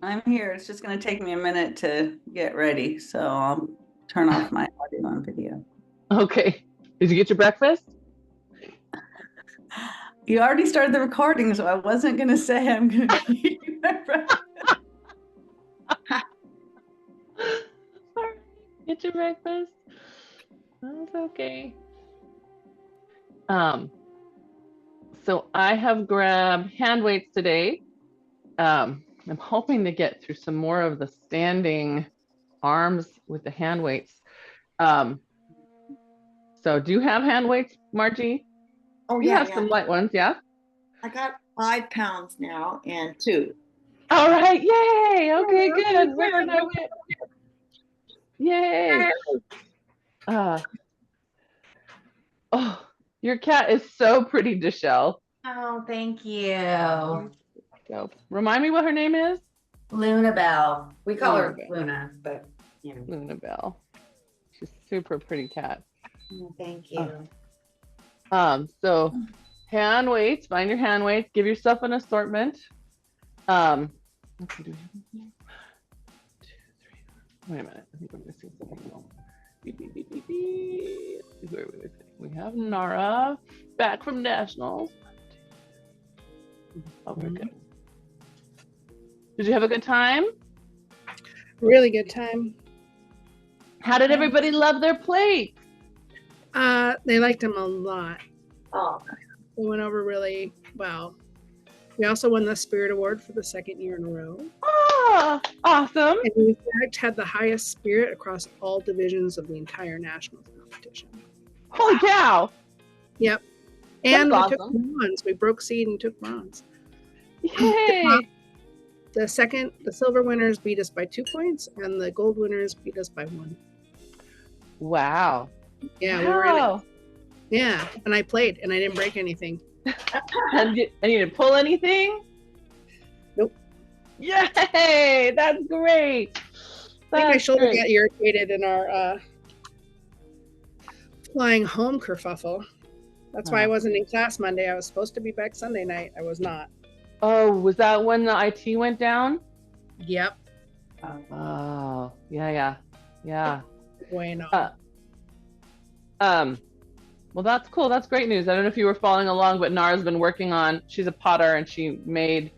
I'm here. It's just going to take me a minute to get ready. So I'll turn off my audio and video. Okay. Did you get your breakfast? You already started the recording, so I wasn't going to say I'm going to eat my breakfast. All right. Get your breakfast. That's okay. So I have grabbed hand weights today. I'm hoping to get through some more of the standing arms with the hand weights. So do you have hand weights, Margie? Oh, You yeah, have some light ones, yeah? I got 5 pounds now and 2. All right, yay. Okay, good. Working our way. Yay. Oh, your cat is so pretty, Deshelle. Oh, thank you. So, remind me what her name is? Luna Bell. We call her Bell. Luna, but you know. Luna Bell. She's a super pretty cat. Oh, thank you. So hand weights, find your hand weights, give yourself an assortment. Wait a minute. I think I'm missing something. We have Nara back from nationals. Oh, we're good. Did you have a good time? Really good time. How did everybody love their plates? They liked them a lot. Oh, They went over really well. We also won the Spirit Award for the 2nd year in a row. Oh, awesome. And we in fact had the highest spirit across all divisions of the entire nationals competition. Holy cow. Yep. And That's we awesome. took bronze. We broke seed and took bronze. Yay. The silver winners beat us by 2 points, and the gold winners beat us by 1. Wow. Yeah, we were in it. Wow. Yeah, and I played, and I didn't break anything. And you didn't pull anything? Nope. Yay! That's great. I think my That's shoulder great. got irritated in our flying home kerfuffle. That's why I wasn't in class Monday. I was supposed to be back Sunday night. I was not. Oh, was that when the IT went down? Yep. Oh, yeah. Bueno. Well, that's cool. That's great news. I don't know if you were following along, but Nara's been working on, she's a potter, and she made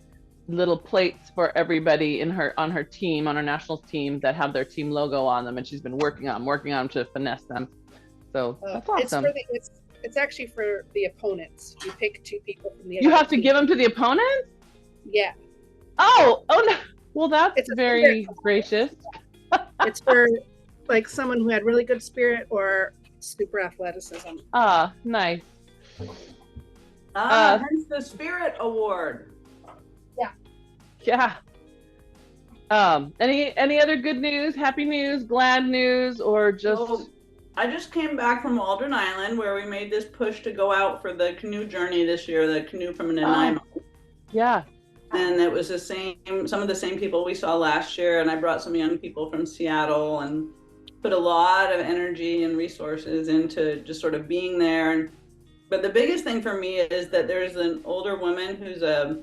little plates for everybody on her team, on her nationals team, that have their team logo on them, and she's been working on them to finesse them. So that's awesome. It's actually for the opponents. You pick 2 people from the You other have to team. give them to the opponents? Yeah. Oh no. Well, that's It's a very spirit. gracious. It's for like someone who had really good spirit or super athleticism. Ah, nice. Hence the Spirit Award. Yeah. Any other good news, happy news, glad news, or just? So, I just came back from Waldron Island where we made this push to go out for the canoe journey this year, the canoe from Nanaimo. Yeah. And it was some of the same people we saw last year. And I brought some young people from Seattle and put a lot of energy and resources into just sort of being there. But the biggest thing for me is that there's an older woman who's her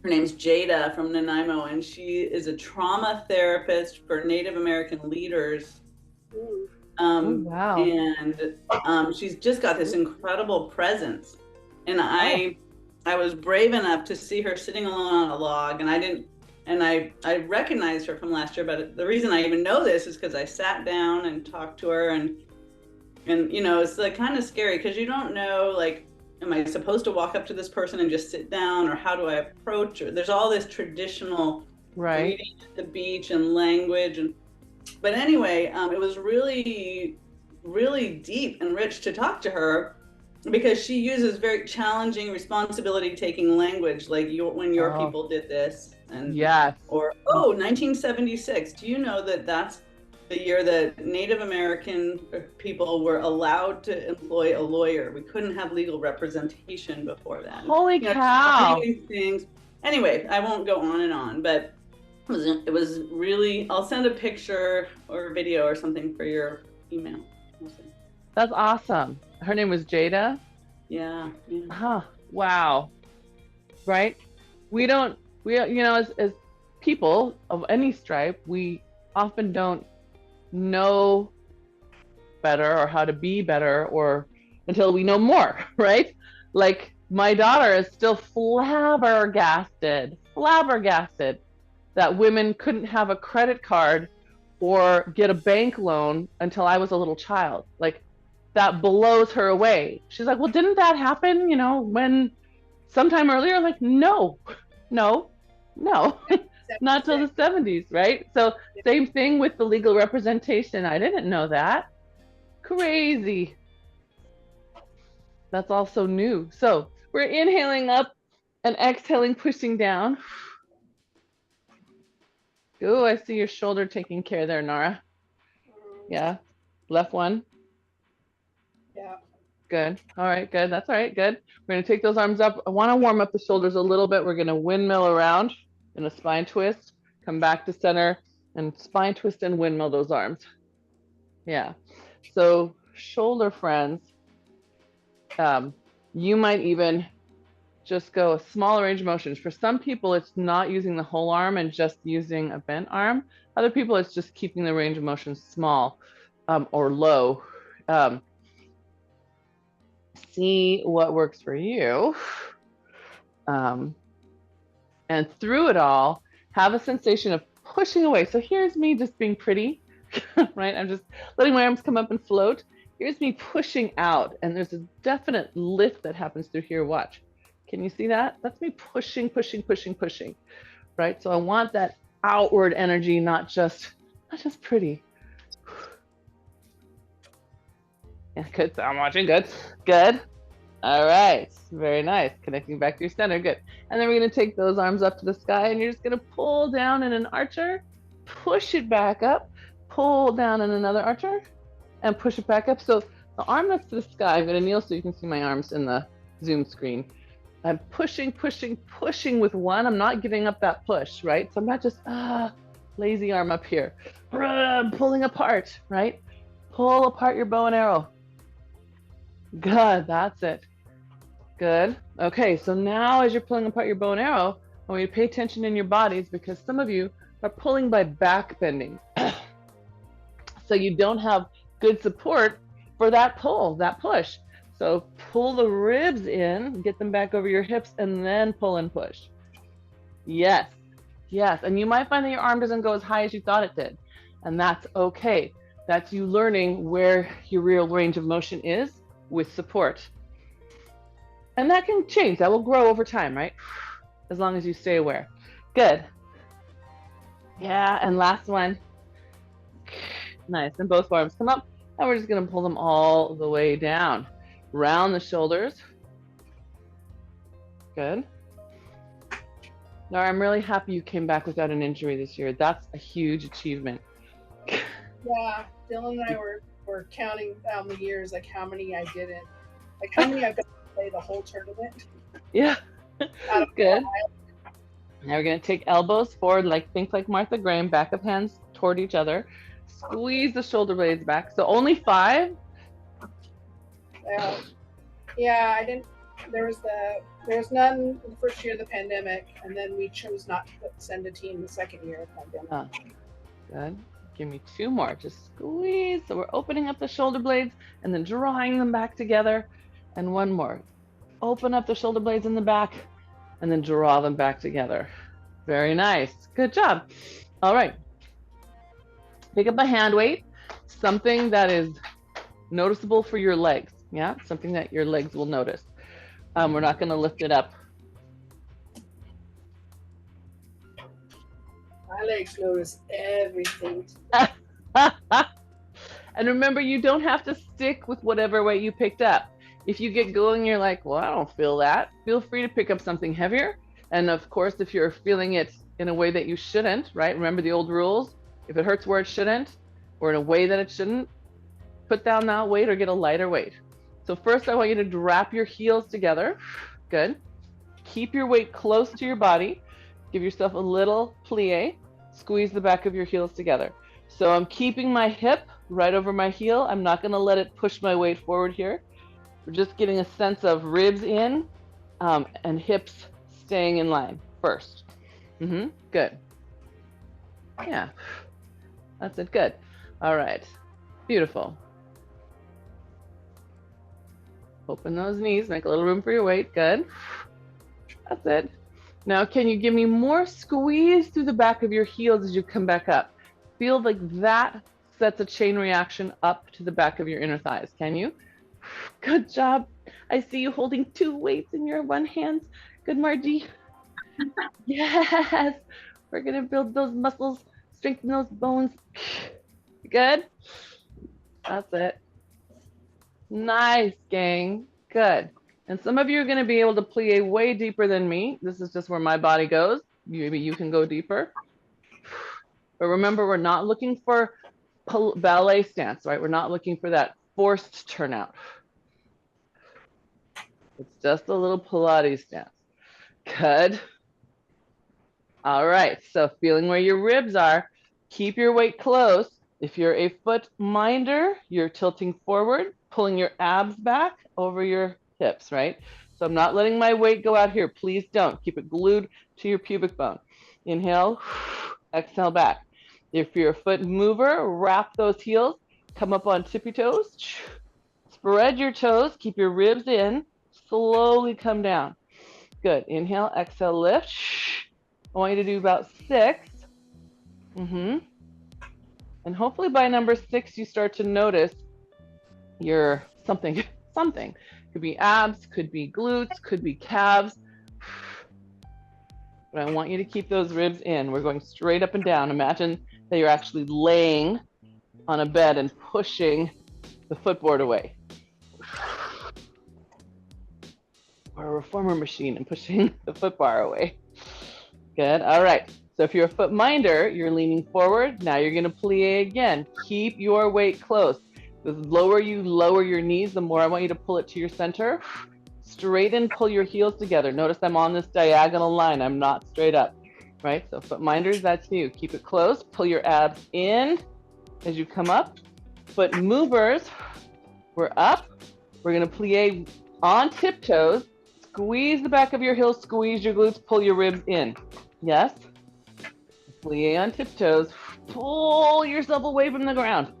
name's Jada from Nanaimo, and she is a trauma therapist for Native American leaders. Wow. And she's just got this incredible presence. And I was brave enough to see her sitting alone on a log, and I recognized her from last year, but the reason I even know this is because I sat down and talked to her, and you know, it's like kind of scary because you don't know, like, am I supposed to walk up to this person and just sit down, or how do I approach her? There's all this traditional reading at the beach and language, but anyway, it was really, really deep and rich to talk to her because she uses very challenging, responsibility-taking language, like when your people did this, and or 1976. Do you know that that's the year that Native American people were allowed to employ a lawyer? We couldn't have legal representation before that. Holy cow! Things. Anyway, I won't go on and on, but it was really. I'll send a picture or a video or something for your email. That's awesome. Her name was Jada? Yeah. Huh. Wow. Right? We you know, as people of any stripe, we often don't know better or how to be better or until we know more, right? Like my daughter is still flabbergasted that women couldn't have a credit card or get a bank loan until I was a little child. Like that blows her away. She's like, well, didn't that happen, when sometime earlier? Like, no, not till the 70s, right? So same thing with the legal representation. I didn't know that. Crazy. That's also new. So we're inhaling up and exhaling, pushing down. Oh, I see your shoulder taking care there, Nara. Yeah. Left one. Yeah. Good. All right, good. That's all right. Good. We're going to take those arms up. I want to warm up the shoulders a little bit. We're going to windmill around in a spine twist, come back to center, and spine twist and windmill those arms. Yeah. So shoulder friends, you might even just go a smaller range of motions. For some people, it's not using the whole arm and just using a bent arm. Other people, it's just keeping the range of motion small or low. See what works for you. And through it all, have a sensation of pushing away. So here's me just being pretty, right? I'm just letting my arms come up and float. Here's me pushing out, and there's a definite lift that happens through here. Watch. Can you see that? That's me pushing, right? So I want that outward energy, not just pretty. Yeah, good. So I'm watching. Good. All right. Very nice. Connecting back to your center. Good. And then we're going to take those arms up to the sky, and you're just going to pull down in an archer, push it back up, pull down in another archer, and push it back up. So the arm that's to the sky, I'm going to kneel so you can see my arms in the Zoom screen. I'm pushing with one. I'm not giving up that push, right? So I'm not just lazy arm up here. I'm pulling apart, right? Pull apart your bow and arrow. Good, that's it. Good. Okay, so now as you're pulling apart your bow and arrow, I want you to pay attention in your bodies because some of you are pulling by back bending. So you don't have good support for that pull, that push. So pull the ribs in, get them back over your hips, and then pull and push. Yes. And you might find that your arm doesn't go as high as you thought it did. And that's okay. That's you learning where your real range of motion is with support. And that can change. That will grow over time, right? As long as you stay aware. Good. Yeah, and last one. Nice. And both arms come up. And we're just going to pull them all the way down. Round the shoulders. Good. Now, I'm really happy you came back without an injury this year. That's a huge achievement. Yeah, Dylan and I were counting down the years, like how many I didn't. Like how many I've got to play the whole tournament. Yeah. Good. Now we're going to take elbows forward, think like Martha Graham, back of hands toward each other. Squeeze the shoulder blades back. So only 5. Yeah, I didn't. There was none the first year of the pandemic, and then we chose not to send a team the second year of the pandemic. Good. Give me 2 more. Just squeeze. So we're opening up the shoulder blades and then drawing them back together. And 1 more. Open up the shoulder blades in the back and then draw them back together. Very nice. Good job. All right. Pick up a hand weight, something that is noticeable for your legs. Yeah, something that your legs will notice. We're not going to lift it up. My legs notice everything. And remember, you don't have to stick with whatever weight you picked up. If you get going, you're like, well, I don't feel that. Feel free to pick up something heavier. And of course, if you're feeling it in a way that you shouldn't, right? Remember the old rules. If it hurts where it shouldn't, or in a way that it shouldn't, put down that weight or get a lighter weight. So first, I want you to drop your heels together. Good. Keep your weight close to your body. Give yourself a little plie. Squeeze the back of your heels together. So I'm keeping my hip right over my heel. I'm not going to let it push my weight forward here. We're just getting a sense of ribs in and hips staying in line first. Good. Yeah, that's it. Good. All right. Beautiful. Open those knees, make a little room for your weight. Good. That's it. Now, can you give me more squeeze through the back of your heels as you come back up? Feel like that sets a chain reaction up to the back of your inner thighs. Can you? Good job. I see you holding 2 weights in your one hand. Good, Margie. Yes. We're going to build those muscles, strengthen those bones. Good. That's it. Nice, gang. Good. And some of you are going to be able to plie way deeper than me. This is just where my body goes. Maybe you can go deeper. But remember, we're not looking for ballet stance, right? We're not looking for that forced turnout. It's just a little Pilates stance. Good. All right, so feeling where your ribs are, keep your weight close. If you're a foot minder, you're tilting forward, pulling your abs back over your hips, right? So I'm not letting my weight go out here. Please don't. Keep it glued to your pubic bone. Inhale, exhale back. If you're a foot mover, wrap those heels, come up on tippy toes, spread your toes, keep your ribs in, slowly come down. Good. Inhale, exhale, lift. I want you to do about 6. And hopefully by number 6, you start to notice your something. Could be abs, could be glutes, could be calves. But I want you to keep those ribs in. We're going straight up and down. Imagine that you're actually laying on a bed and pushing the footboard away. Or a reformer machine and pushing the foot bar away. Good. All right. So if you're a foot minder, you're leaning forward. Now you're going to plie again. Keep your weight close. The lower you lower your knees, the more I want you to pull it to your center. Straighten, pull your heels together. Notice I'm on this diagonal line. I'm not straight up, right? So foot minders, that's you. Keep it close. Pull your abs in as you come up. Foot movers, we're up. We're going to plie on tiptoes. Squeeze the back of your heels, squeeze your glutes, pull your ribs in. Yes? Plie on tiptoes. Pull yourself away from the ground.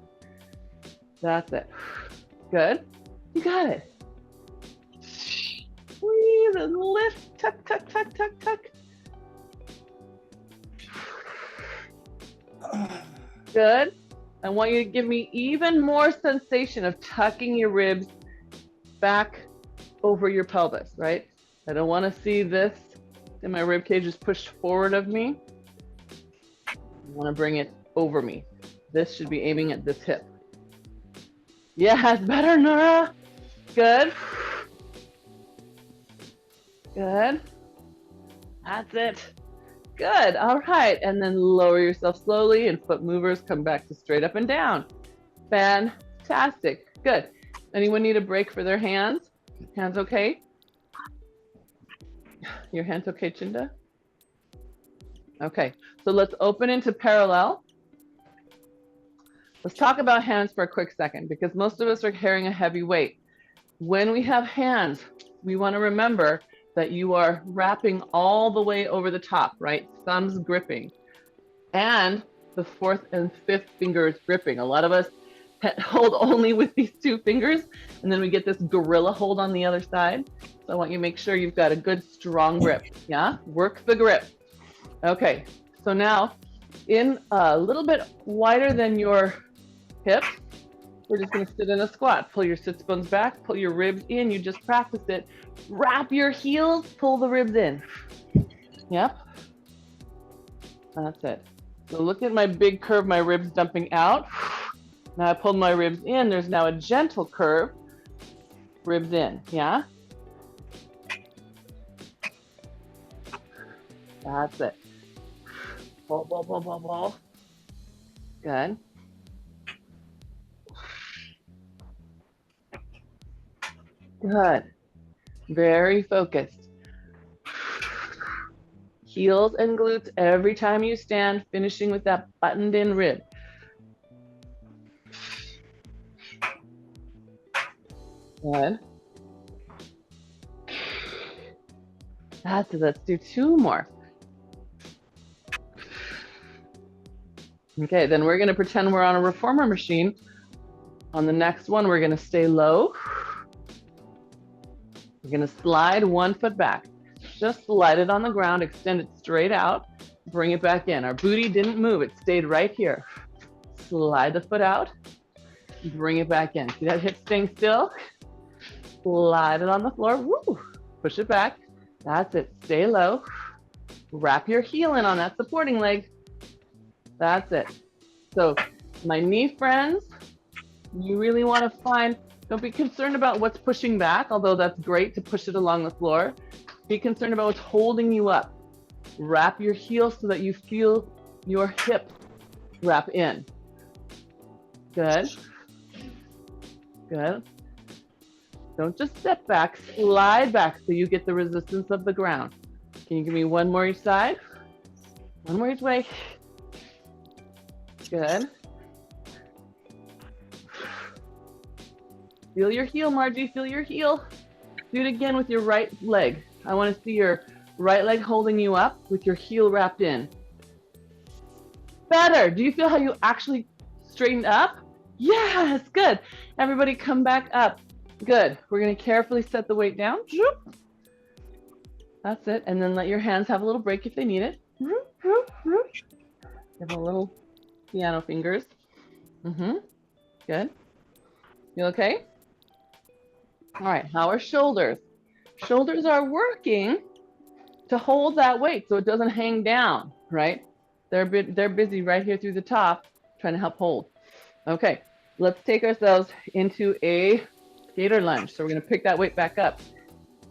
That's it. Good. You got it. Squeeze and lift. Tuck, tuck, tuck, tuck, tuck. Good. I want you to give me even more sensation of tucking your ribs back over your pelvis, right? I don't want to see this and my rib cage is pushed forward of me. I want to bring it over me. This should be aiming at this hip. Yes, better, Nora. Good. Good. That's it. Good. All right. And then lower yourself slowly and foot movers come back to straight up and down. Fantastic. Good. Anyone need a break for their hands? Hands okay? Your hands okay, Chinda? Okay. So let's open into parallel. Let's talk about hands for a quick second because most of us are carrying a heavy weight. When we have hands, we want to remember that you are wrapping all the way over the top, right? Thumbs gripping. And the 4th and 5th fingers gripping. A lot of us hold only with these 2 fingers, and then we get this gorilla hold on the other side. So I want you to make sure you've got a good strong grip. Yeah, work the grip. Okay, so now in a little bit wider than your hips, we're just gonna sit in a squat. Pull your sits bones back, pull your ribs in. You just practiced it. Wrap your heels, pull the ribs in. Yep, that's it. So look at my big curve, my ribs dumping out. Now I pulled my ribs in. There's now a gentle curve. Ribs in, yeah? That's it. Pull, pull, pull, pull, pull. Good. Good. Very focused. Heels and glutes every time you stand, finishing with that buttoned in rib. Good. That's it. Let's do 2 more. Okay, then we're gonna pretend we're on a reformer machine. On the next one, we're gonna stay low. We're gonna slide 1 foot back. Just slide it on the ground, extend it straight out, bring it back in. Our booty didn't move, it stayed right here. Slide the foot out, bring it back in. See that hip staying still? Slide it on the floor, woo! Push it back. That's it, stay low. Wrap your heel in on that supporting leg. That's it. So my knee friends, you really want to find, don't be concerned about what's pushing back, although that's great to push it along the floor. Be concerned about what's holding you up. Wrap your heel so that you feel your hip wrap in. Good. Good. Don't just step back, slide back so you get the resistance of the ground. Can you give me one more each side? One more each way. Good. Feel your heel, Margie, feel your heel. Do it again with your right leg. I want to see your right leg holding you up with your heel wrapped in. Better. Do you feel how you actually straightened up? Yes, good. Everybody come back up. Good. We're going to carefully set the weight down. That's it. And then let your hands have a little break if they need it. Give a little piano fingers. Good. You okay? All right, how are shoulders? Shoulders are working to hold that weight so it doesn't hang down, right? They're busy right here through the top trying to help hold. Okay, let's take ourselves into a skater lunge. So we're gonna pick that weight back up.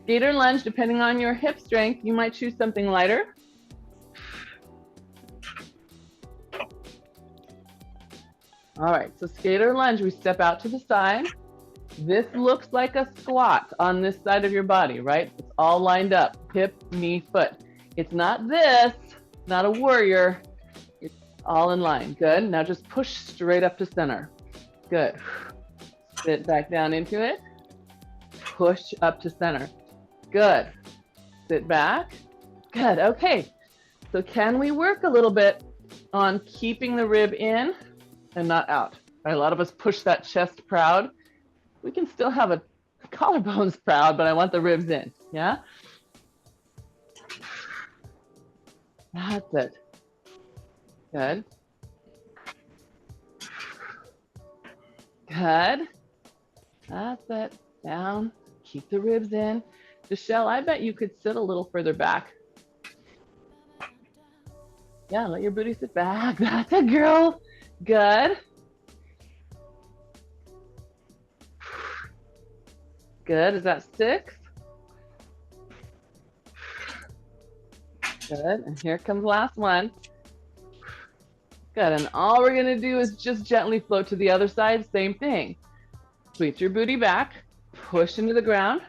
Skater lunge, depending on your hip strength, you might choose something lighter. All right, so skater lunge, we step out to the side. This looks like a squat on this side of your body, right? It's all lined up, hip, knee, foot. It's not this, not a warrior. It's all in line. Good, now just push straight up to center. Good. Sit back down into it. Push up to center. Good. Sit back. Good, okay. So can we work a little bit on keeping the rib in and not out? Right? A lot of us push that chest proud. We can still have a collarbones proud, but I want the ribs in, yeah? That's it. Good. Good. That's it. Down. Keep the ribs in. Michelle, I bet you could sit a little further back. Yeah, let your booty sit back. That's it, girl. Good. Good. Is that 6? Good. And here comes the last one. Good. And all we're going to do is just gently float to the other side. Same thing. Sweep your booty back. Push into the ground.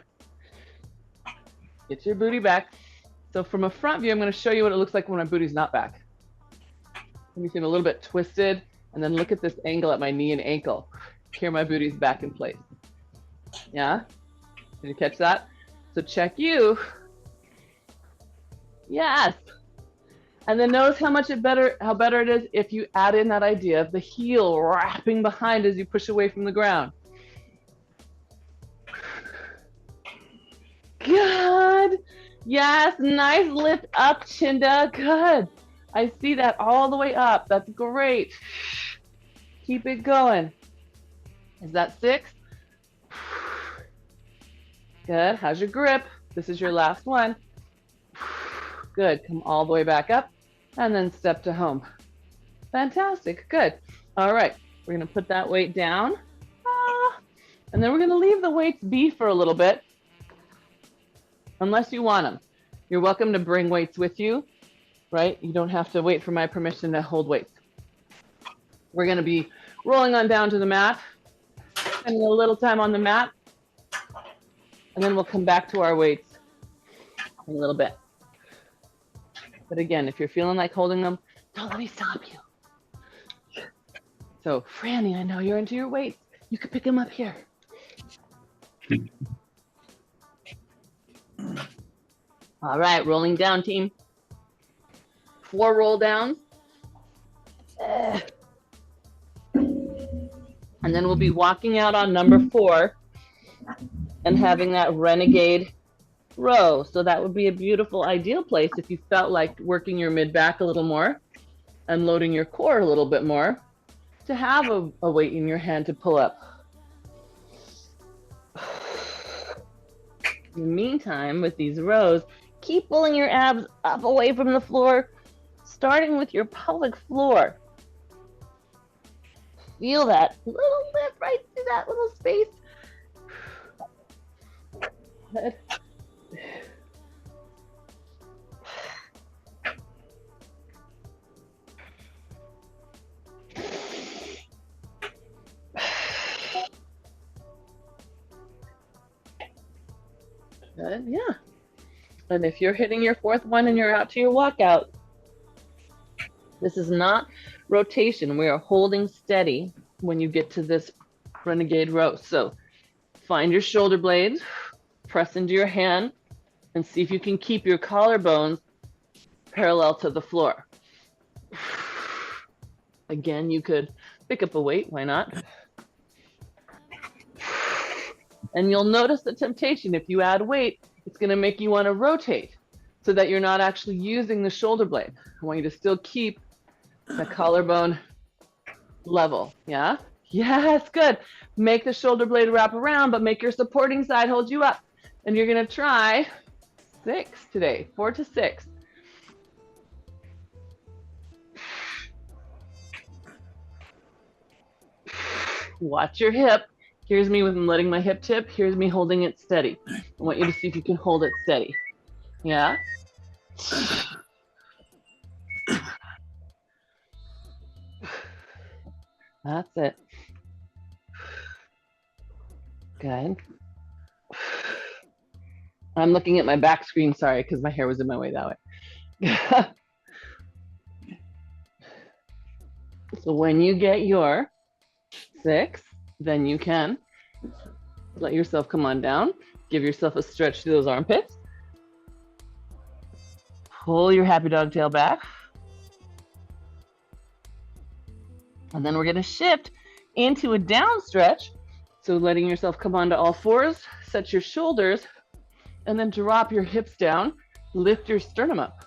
Get your booty back. So from a front view, I'm going to show you what it looks like when my booty's not back. Let me seem a little bit twisted. And then look at this angle at my knee and ankle. Here my booty's back in place. Yeah? Did you catch that? So check you. Yes. And then notice how better it is if you add in that idea of the heel wrapping behind as you push away from the ground. Good. Yes, nice lift up, Chinda. Good. I see that all the way up. That's great. Keep it going. Is that 6? Good. How's your grip? This is your last one. Good. Come all the way back up and then step to home. Fantastic. Good. All right. We're going to put that weight down. And then we're going to leave the weights be for a little bit, unless you want them. You're welcome to bring weights with you, right? You don't have to wait for my permission to hold weights. We're going to be rolling on down to the mat, spending a little time on the mat, and then we'll come back to our weights in a little bit. But again, if you're feeling like holding them, don't let me stop you. So, Franny, I know you're into your weights. You can pick them up here. All right, rolling down, team. 4 roll downs. And then we'll be walking out on number 4 and having that renegade row. So that would be a beautiful, ideal place if you felt like working your mid back a little more and loading your core a little bit more, to have a weight in your hand to pull up. In the meantime, with these rows, keep pulling your abs up away from the floor, starting with your pelvic floor. Feel that little lift right through that little space. Good. Good, yeah. And if you're hitting your 4th one and you're out to your walkout, this is not rotation. We are holding steady when you get to this renegade row. So find your shoulder blades, press into your hand, and see if you can keep your collarbones parallel to the floor. Again, you could pick up a weight, why not? And you'll notice the temptation. If you add weight, it's going to make you want to rotate so that you're not actually using the shoulder blade. I want you to still keep the collarbone level. Yeah? Yes, good. Make the shoulder blade wrap around, but make your supporting side hold you up. And you're going to try 6 today, 4 to 6. Watch your hip. Here's me with letting my hip tip. Here's me holding it steady. I want you to see if you can hold it steady. Yeah? That's it. Good. I'm looking at my back screen, sorry, because my hair was in my way that way. So when you get your 6, then you can let yourself come on down. Give yourself a stretch to those armpits. Pull your happy dog tail back. And then we're going to shift into a down stretch. So letting yourself come onto all 4s, set your shoulders, and then drop your hips down. Lift your sternum up.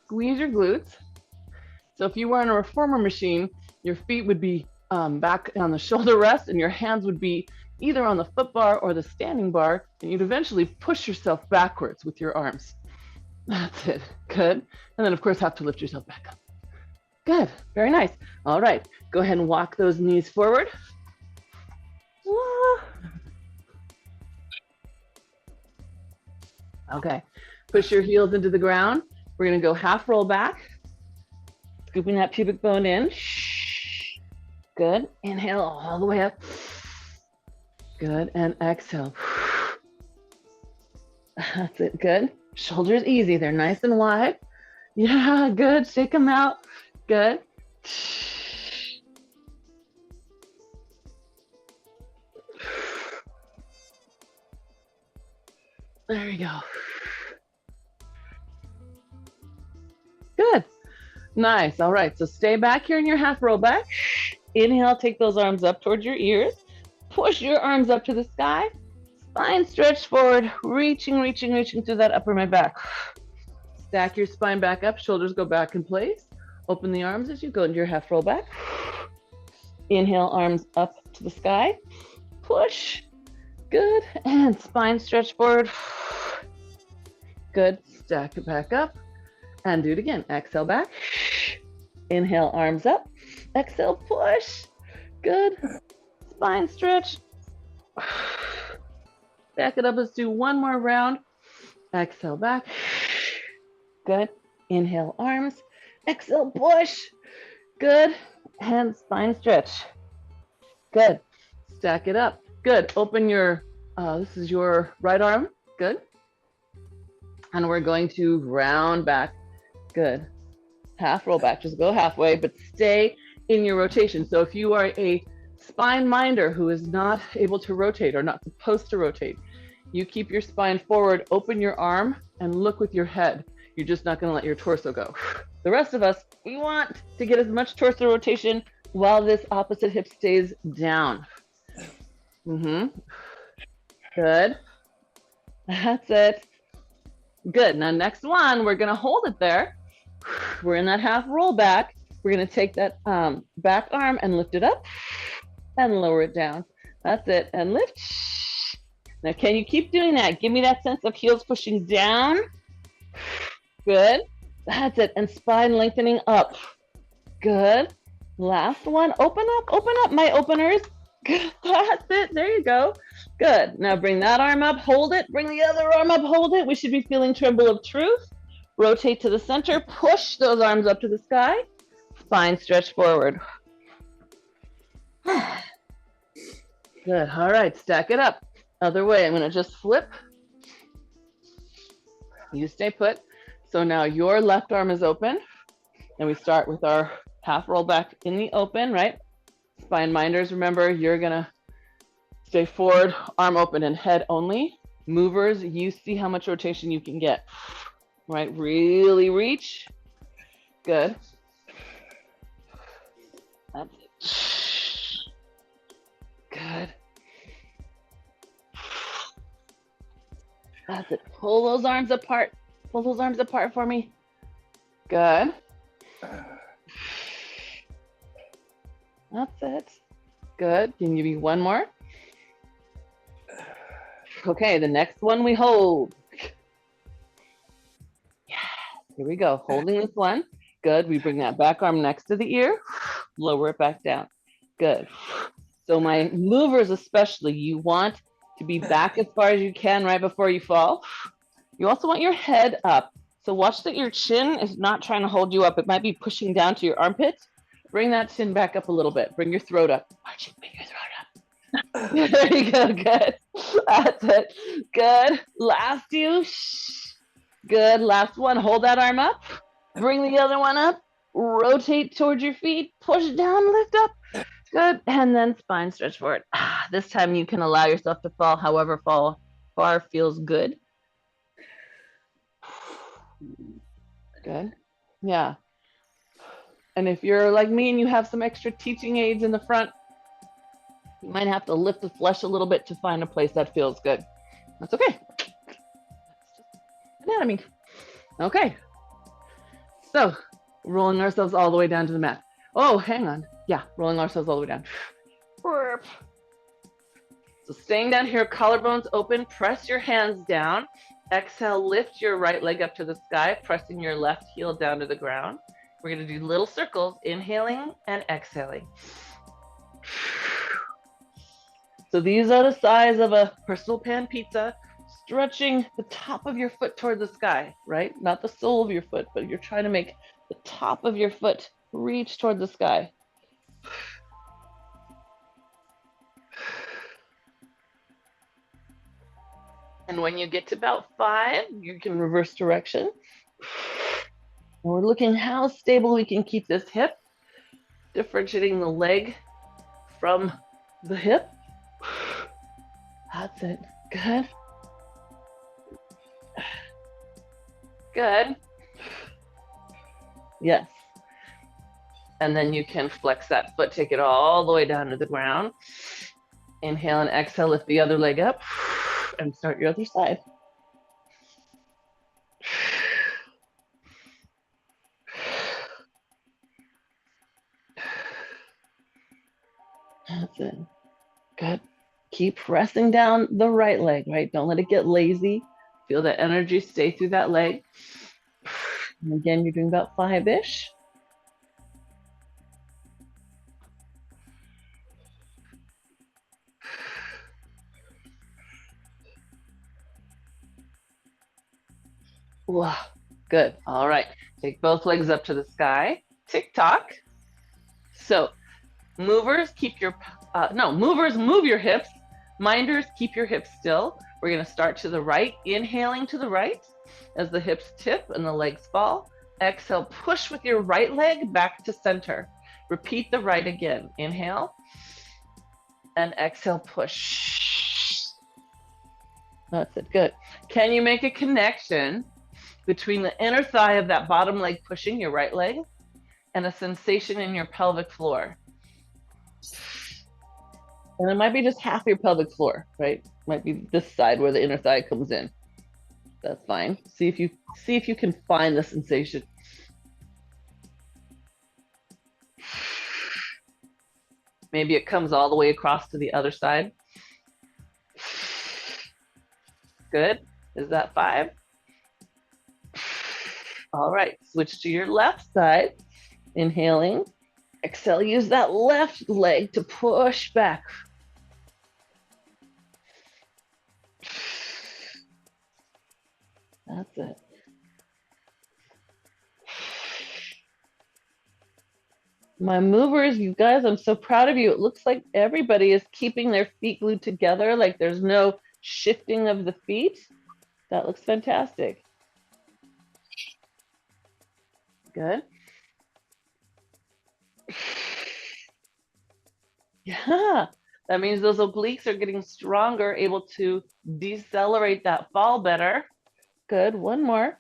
Squeeze your glutes. So if you were on a reformer machine, your feet would be back on the shoulder rest, and your hands would be either on the foot bar or the standing bar, and you'd eventually push yourself backwards with your arms. That's it. Good. And then, of course, have to lift yourself back up. Good. Very nice. All right. Go ahead and walk those knees forward. Okay. Push your heels into the ground. We're going to go half roll back, scooping that pubic bone in. Good. Inhale all the way up. Good. And exhale. That's it. Good. Shoulders easy. They're nice and wide. Yeah, good. Shake them out. Good. There we go. Good. Nice. All right. So stay back here in your half roll back. Inhale, take those arms up towards your ears. Push your arms up to the sky. Spine stretch forward, reaching through that upper mid back. Stack your spine back up, shoulders go back in place. Open the arms as you go into your half roll back. Inhale, arms up to the sky. Push. Good. And spine stretch forward. Good. Stack it back up. And do it again. Exhale back. Inhale, arms up. Exhale, push. Good. Spine stretch. Back it up. Let's do one more round. Exhale back. Good. Inhale, arms. Exhale, push. Good. And spine stretch. Good. Stack it up. Good. Open your, this is your right arm. Good. And we're going to round back. Good. Half roll back. Just go halfway, but stay in your rotation. So if you are a spine minder who is not able to rotate or not supposed to rotate, you keep your spine forward, open your arm, and look with your head. You're just not going to let your torso go. The rest of us, we want to get as much torso rotation while this opposite hip stays down. Good. That's it. Good. Now next one, we're gonna hold it there. We're in that half roll back. We're gonna take that back arm and lift it up and lower it down. That's it. And lift. Now, can you keep doing that? Give me that sense of heels pushing down. Good. That's it. And spine lengthening up. Good. Last one. Open up, my openers. That's it. There you go. Good. Now bring that arm up, hold it. Bring the other arm up, hold it. We should be feeling tremble of truth. Rotate to the center. Push those arms up to the sky. Spine stretch forward. Good. All right. Stack it up. Other way. I'm going to just flip. You stay put. So now your left arm is open. And we start with our half roll back in the open, right? Spine minders, remember, you're going to stay forward, arm open and head only. Movers, you see how much rotation you can get, right? Really reach. Good. That's it. Good. That's it. Pull those arms apart. Pull those arms apart for me. Good. That's it. Good. Can you give me one more? Okay, the next one we hold. Yeah, here we go. Holding this one. Good. We bring that back arm next to the ear. Lower it back down. Good. So my movers especially, you want to be back as far as you can right before you fall. You also want your head up. So watch that your chin is not trying to hold you up. It might be pushing down to your armpits. Bring that chin back up a little bit. Bring your throat up. Archie, bring your throat up. There you go. Good. That's it. Good. Last two. Good. Last one. Hold that arm up. Bring the other one up. Rotate towards your feet. Push down. Lift up. Good. And then spine stretch forward. This time you can allow yourself to fall however far feels good. Good. Yeah. And if you're like me and you have some extra teaching aids in the front, you might have to lift the flesh a little bit to find a place that feels good. That's okay. That's just anatomy. Okay. So rolling ourselves all the way down to the mat. Oh, hang on. Yeah, rolling ourselves all the way down. So staying down here, collarbones open, press your hands down. Exhale, lift your right leg up to the sky, pressing your left heel down to the ground. We're going to do little circles, inhaling and exhaling. So these are the size of a personal pan pizza, stretching the top of your foot toward the sky, right? Not the sole of your foot, but you're trying to make the top of your foot reach toward the sky. And when you get to about 5, you can reverse direction. And we're looking how stable we can keep this hip, differentiating the leg from the hip. That's it. Good. Good. Yes. And then you can flex that foot, take it all the way down to the ground. Inhale and exhale, lift the other leg up and start your other side. That's it. Good. Keep pressing down the right leg, right? Don't let it get lazy. Feel that energy stay through that leg. And again, you're doing about 5-ish. Wow. Good. All right. Take both legs up to the sky. Tick tock. So movers, keep your, movers, move your hips. Minders, keep your hips still. We're going to start to the right, inhaling to the right as the hips tip and the legs fall. Exhale, push with your right leg back to center. Repeat the right again. Inhale and exhale, push. That's it. Good. Can you make a connection between the inner thigh of that bottom leg pushing your right leg and a sensation in your pelvic floor? And it might be just half your pelvic floor, right? Might be this side where the inner thigh comes in. That's fine. See if you can find the sensation. Maybe it comes all the way across to the other side. Good. Is that 5? All right. Switch to your left side. Inhaling. Exhale. Use that left leg to push back. That's it. My movers, you guys, I'm so proud of you. It looks like everybody is keeping their feet glued together, like there's no shifting of the feet. That looks fantastic. Good. Yeah, that means those obliques are getting stronger, able to decelerate that fall better. Good, one more.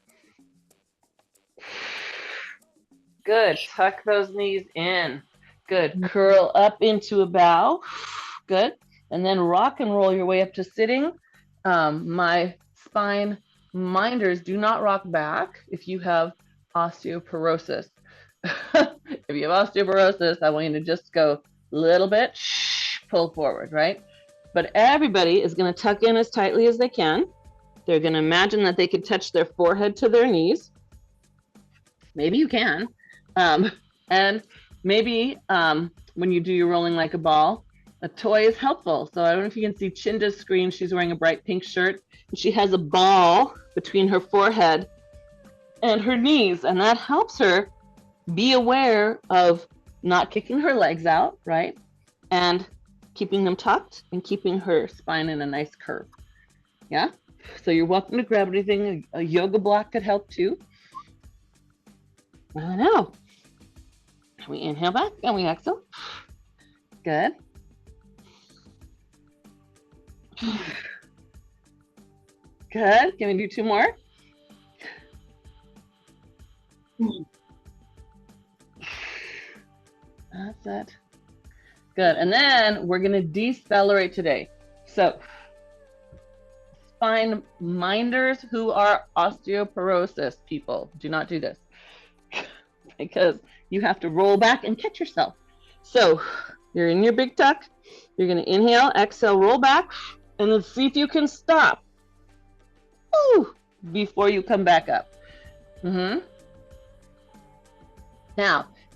Good, tuck those knees in. Good, curl up into a bow. Good, and then rock and roll your way up to sitting. My spine minders do not rock back if you have osteoporosis. If you have osteoporosis, I want you to just go a little bit, pull forward, right? But everybody is gonna tuck in as tightly as they can. They're gonna imagine that they could touch their forehead to their knees. Maybe you can. And maybe when you do your rolling like a ball, a toy is helpful. So I don't know if you can see Chinda's screen. She's wearing a bright pink shirt. And she has a ball between her forehead and her knees. And that helps her be aware of not kicking her legs out, right? And keeping them tucked and keeping her spine in a nice curve. Yeah? So you're welcome to grab anything. A yoga block could help too. I know. We inhale back and we exhale. Good. Good. Can we do 2 more? That's it. Good. And then we're going to decelerate today. So spine minders who are osteoporosis people, do not do this because you have to roll back and catch yourself. So you're in your big tuck. You're going to inhale, exhale, roll back, and then see if you can stop. Woo, before you come back up. Now,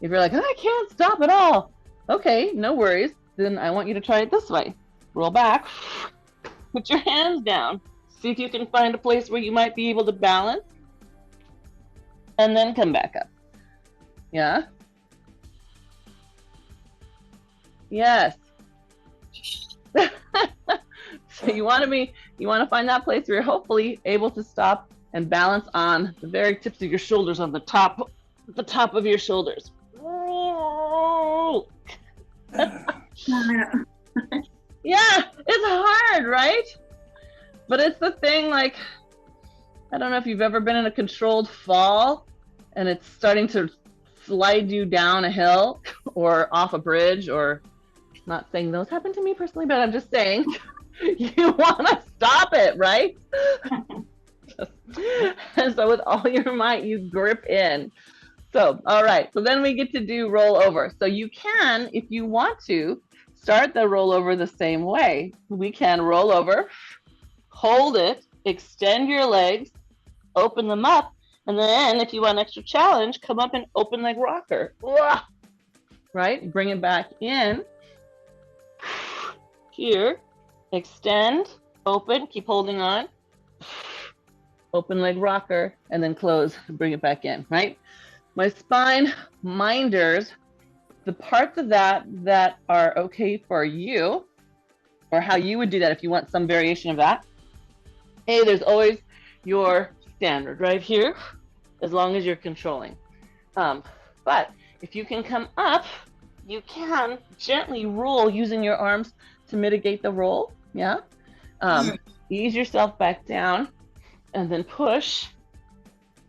if you're like, I can't stop at all. Okay, no worries. Then I want you to try it this way. Roll back, put your hands down. See if you can find a place where you might be able to balance, and then come back up. Yeah? Yes. So you want to find that place where you're hopefully able to stop and balance on the very tips of your shoulders, on the top of your shoulders. Yeah, it's hard, right? But it's the thing, like, I don't know if you've ever been in a controlled fall and it's starting to slide you down a hill or off a bridge, or not saying those happen to me personally, but I'm just saying you want to stop it, right? And so with all your might, you grip in. So, all right. So then we get to do roll over. So you can, if you want to, start the rollover the same way. We can roll over, hold it, extend your legs, open them up, and then if you want extra challenge, come up and open leg rocker. Right? Bring it back in. Here, extend, open, keep holding on. Open leg rocker, and then close, bring it back in, right? My spine minders, the parts of that are okay for you, or how you would do that if you want some variation of that. Hey, there's always your standard right here, as long as you're controlling. But if you can come up, you can gently roll using your arms to mitigate the roll, yeah? Ease yourself back down, and then push,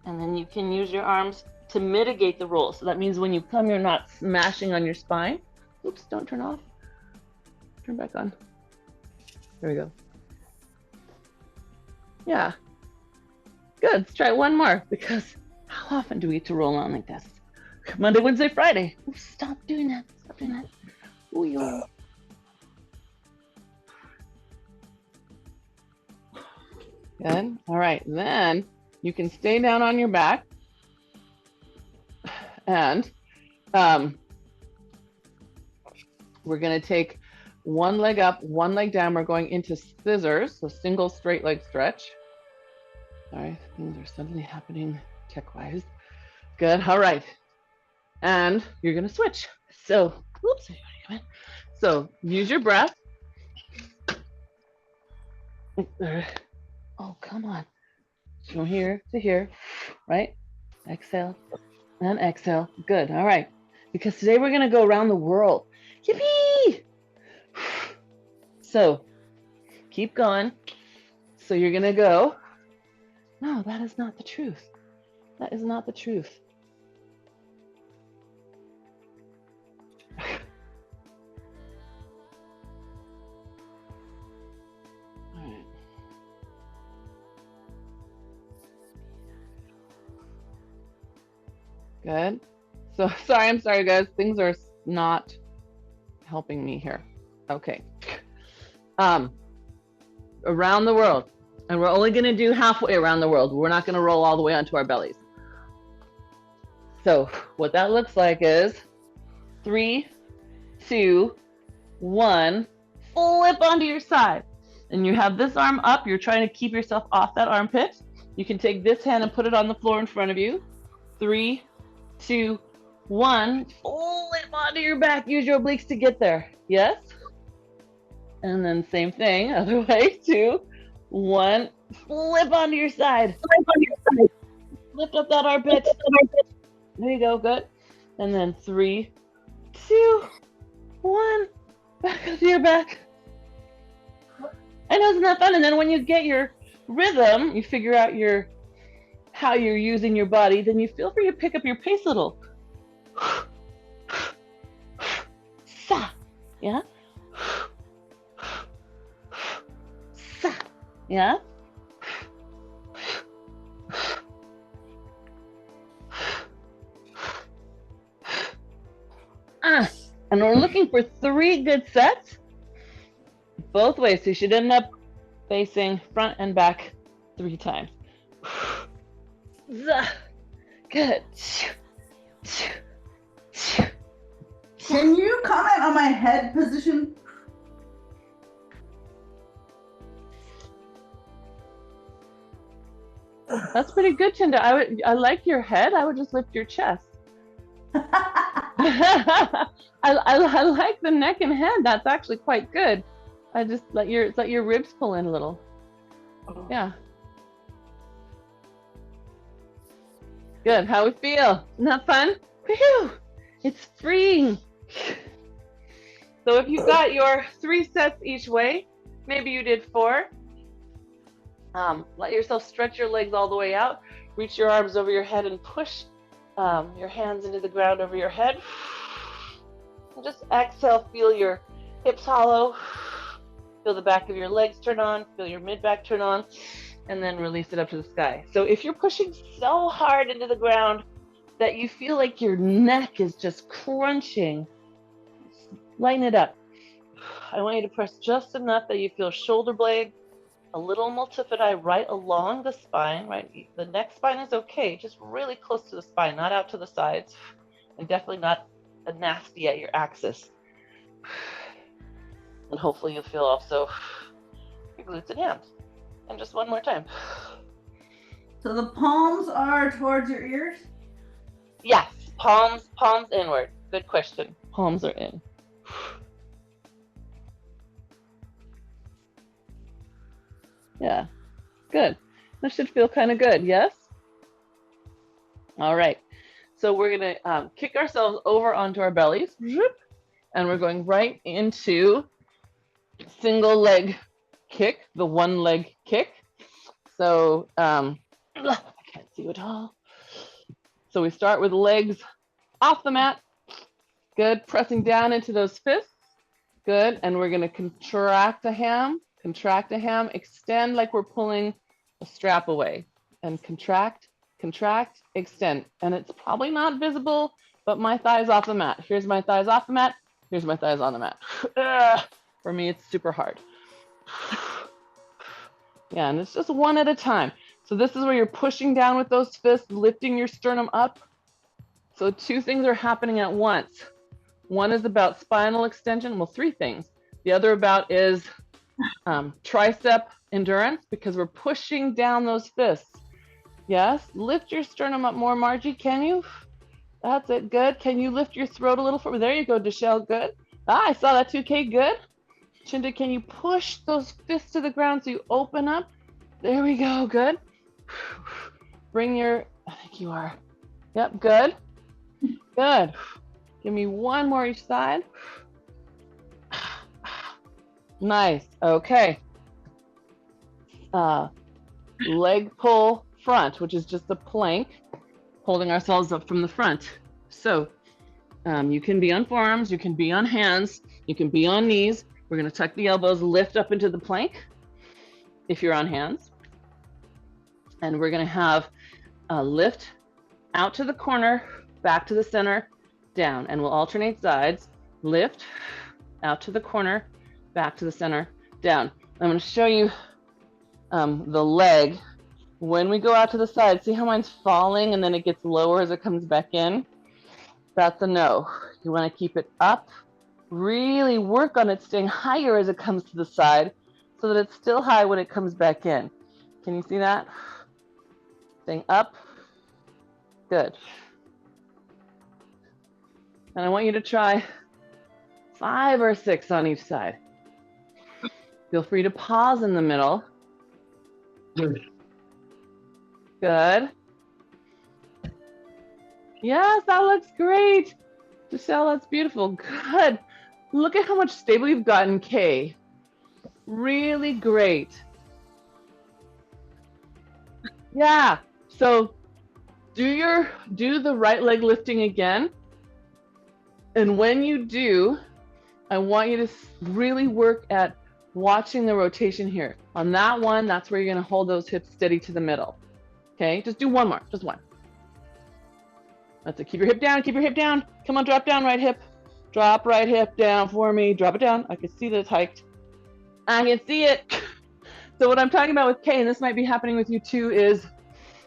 and then you can use your arms to mitigate the roll. So that means when you come, you're not smashing on your spine. Oops, don't turn off. Turn back on. There we go. Yeah. Good. Let's try one more, because how often do we get to roll on like this? Monday, Wednesday, Friday. Ooh, stop doing that. Stop doing that. Ooh, yo. Good. All right. Then you can stay down on your back. And we're going to take one leg up, one leg down. We're going into scissors, so single straight leg stretch. Sorry, things are suddenly happening tech-wise. Good. All right. And you're going to switch. So, oops. So use your breath. Oh, come on. From here to here, right? Exhale and exhale. Good. All right. Because today we're going to go around the world. Yippee! So keep going. So you're going to go. No, that is not the truth. That is not the truth. All right. Good. So sorry, I'm sorry, guys. Things are not helping me here. Okay. Around the world. And we're only going to do halfway around the world. We're not going to roll all the way onto our bellies. So what that looks like is 3, 2, 1, flip onto your side. And you have this arm up. You're trying to keep yourself off that armpit. You can take this hand and put it on the floor in front of you. 3, 2, 1, flip onto your back. Use your obliques to get there. Yes? And then same thing, other way. 2, 1, flip onto your side. Flip on your side. Lift up that armpit. There you go, good. And then 3, 2, 1, back onto your back. I know, isn't that fun? And then when you get your rhythm, you figure out how you're using your body, then you feel free to pick up your pace a little. Sa, yeah? Sa, yeah? And we're looking for 3 good sets both ways. So you should end up facing front and back 3 times. Good. Can you comment on my head position? That's pretty good, Chinda. I like your head. I would just lift your chest. I like the neck and head. That's actually quite good. I just let your ribs pull in a little. Yeah. Good. How we feel? Isn't that fun? Whew. It's freeing. So if you got your 3 sets each way, maybe you did 4. Let yourself stretch your legs all the way out. Reach your arms over your head and push your hands into the ground over your head. And just exhale, feel your hips hollow. Feel the back of your legs turn on, feel your mid-back turn on, and then release it up to the sky. So if you're pushing so hard into the ground that you feel like your neck is just crunching, lighten it up. I want you to press just enough that you feel shoulder blade, a little multifidi right along the spine, right? The neck spine is okay, just really close to the spine, not out to the sides, and definitely not nasty at your axis. And hopefully you'll feel also your glutes and hams. And just one more time. So the palms are towards your ears? Yes, palms inward. Good question. Palms are in. Yeah, good. That should feel kind of good, yes? All right, so we're gonna kick ourselves over onto our bellies, and we're going right into single leg kick, the 1 leg kick. So I can't see you at all. So we start with legs off the mat, Good. Pressing down into those fists. Good. And we're going to contract a ham, extend like we're pulling a strap away, and contract, contract, extend. And it's probably not visible, but my thighs off the mat. Here's my thighs off the mat. Here's my thighs on the mat. For me, it's super hard. Yeah, and it's just one at a time. So this is where you're pushing down with those fists, lifting your sternum up. So two things are happening at once. One is about spinal extension. Well, three things. The other about is tricep endurance, because we're pushing down those fists. Yes, lift your sternum up more, Margie, can you? That's it, good. Can you lift your throat a little further? There you go, Deshelle, good. Ah, I saw that too, Kate, good. Chinda, can you push those fists to the ground so you open up? There we go, good. Bring your, I think you are. Yep, good. Good. Give me one more each side. Nice, okay. Leg pull front, which is just a plank, holding ourselves up from the front. So you can be on forearms, you can be on hands, you can be on knees. We're gonna tuck the elbows, lift up into the plank if you're on hands. And we're gonna have a lift out to the corner, back to the center, down, and we'll alternate sides. Lift, out to the corner, back to the center, down. I'm gonna show you the leg. When we go out to the side, see how mine's falling and then it gets lower as it comes back in? That's a no. You wanna keep it up, really work on it staying higher as it comes to the side so that it's still high when it comes back in. Can you see that? Staying up, good. And I want you to try 5 or 6 on each side. Feel free to pause in the middle. Good. Yes, that looks great. Deshelle, that's beautiful. Good. Look at how much stable you've gotten, Kay. Really great. Yeah. So do the right leg lifting again. And when you do, I want you to really work at watching the rotation here. On that one, that's where you're gonna hold those hips steady to the middle. Okay, just do one more, just one. That's it, keep your hip down, keep your hip down. Come on, drop down right hip. Drop right hip down for me, drop it down. I can see that it's hiked. I can see it. So what I'm talking about with Kay, and this might be happening with you too, is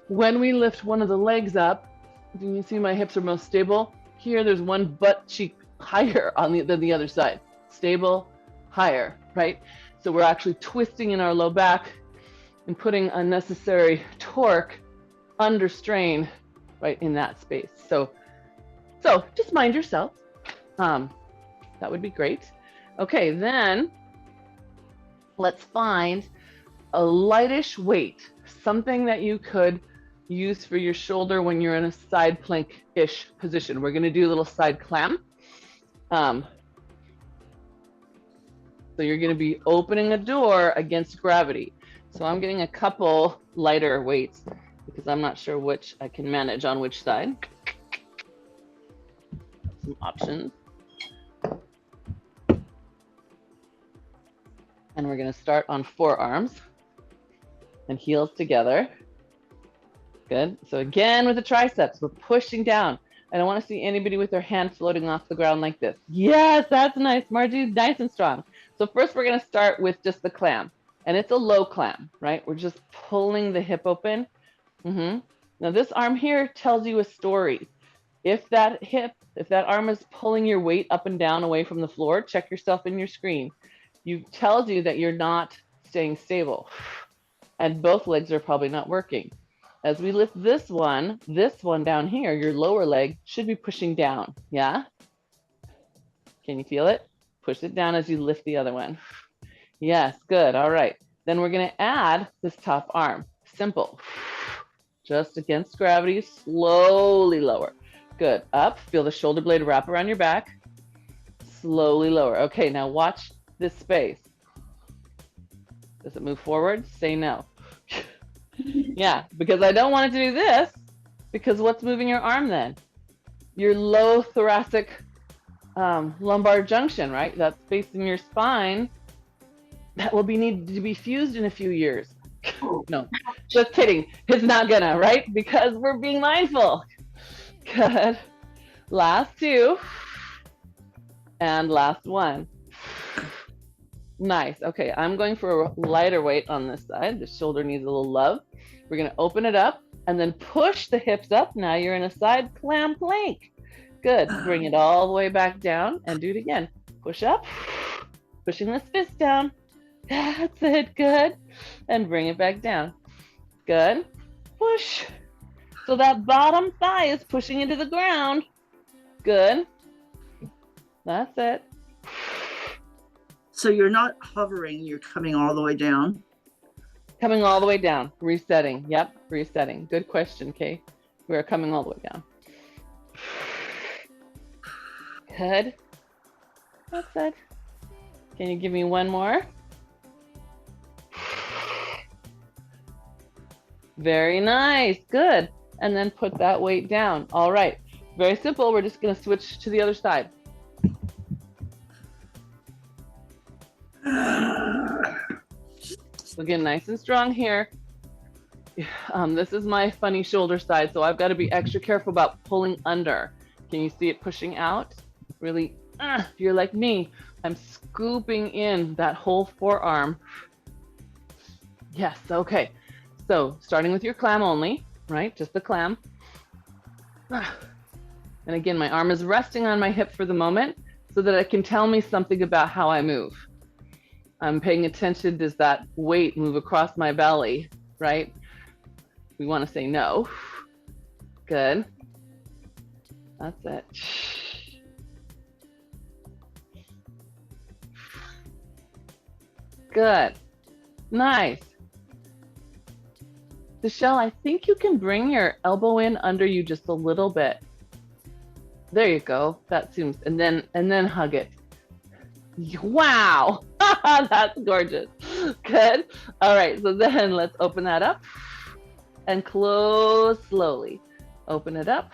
when we lift one of the legs up, can you see my hips are most stable? Here, there's one butt cheek higher than the other side. Stable, higher, right? So we're actually twisting in our low back and putting unnecessary torque under strain right in that space. So just mind yourself. That would be great. Okay, then let's find a lightish weight, something that you could use for your shoulder when you're in a side plank-ish position. We're gonna do a little side clam. So you're gonna be opening a door against gravity. So I'm getting a couple lighter weights because I'm not sure which I can manage on which side. Some options. And we're gonna start on forearms and heels together. Good. So again with the triceps, we're pushing down. I don't want to see anybody with their hand floating off the ground like this. Yes, that's nice. Margie, nice and strong. So first we're going to start with just the clam. And it's a low clam, right? We're just pulling the hip open. Now this arm here tells you a story. If that arm is pulling your weight up and down away from the floor, check yourself in your screen. It tells you that you're not staying stable. And both legs are probably not working. As we lift this one down here, your lower leg should be pushing down, yeah? Can you feel it? Push it down as you lift the other one. Yes, good, all right. Then we're gonna add this top arm, simple. Just against gravity, slowly lower. Good, up, feel the shoulder blade wrap around your back. Slowly lower. Okay, now watch this space. Does it move forward? Say no. Yeah, because I don't want it to do this, because what's moving your arm then? Your low thoracic lumbar junction, right? That space in your spine that will be need to be fused in a few years. No, just kidding. It's not gonna, right? Because we're being mindful. Good. Last two. And last one. Nice. Okay, I'm going for a lighter weight on this side. The shoulder needs a little love. We're gonna open it up and then push the hips up. Now you're in a side clam plank. Good. Bring it all the way back down and do it again. Push up, pushing this fist down. That's it. Good. And bring it back down. Good. Push. So that bottom thigh is pushing into the ground. Good. That's it. So you're not hovering, you're coming all the way down. Coming all the way down. Resetting. Yep. Resetting. Good question, Kay. We're coming all the way down. Good. That's it. Can you give me one more? Very nice. Good. And then put that weight down. All right. Very simple. We're just going to switch to the other side. So again, nice and strong here. This is my funny shoulder side, so I've got to be extra careful about pulling under. Can you see it pushing out? Really, if you're like me, I'm scooping in that whole forearm. Yes, okay. So starting with your clam only, right? Just the clam. And again, my arm is resting on my hip for the moment so that it can tell me something about how I move. I'm paying attention, does that weight move across my belly, right? We want to say no. Good. That's it. Good. Nice. Michelle, I think you can bring your elbow in under you just a little bit. There you go. That seems, and then hug it. Wow. That's gorgeous. Good. All right. So then let's open that up and close slowly. Open it up.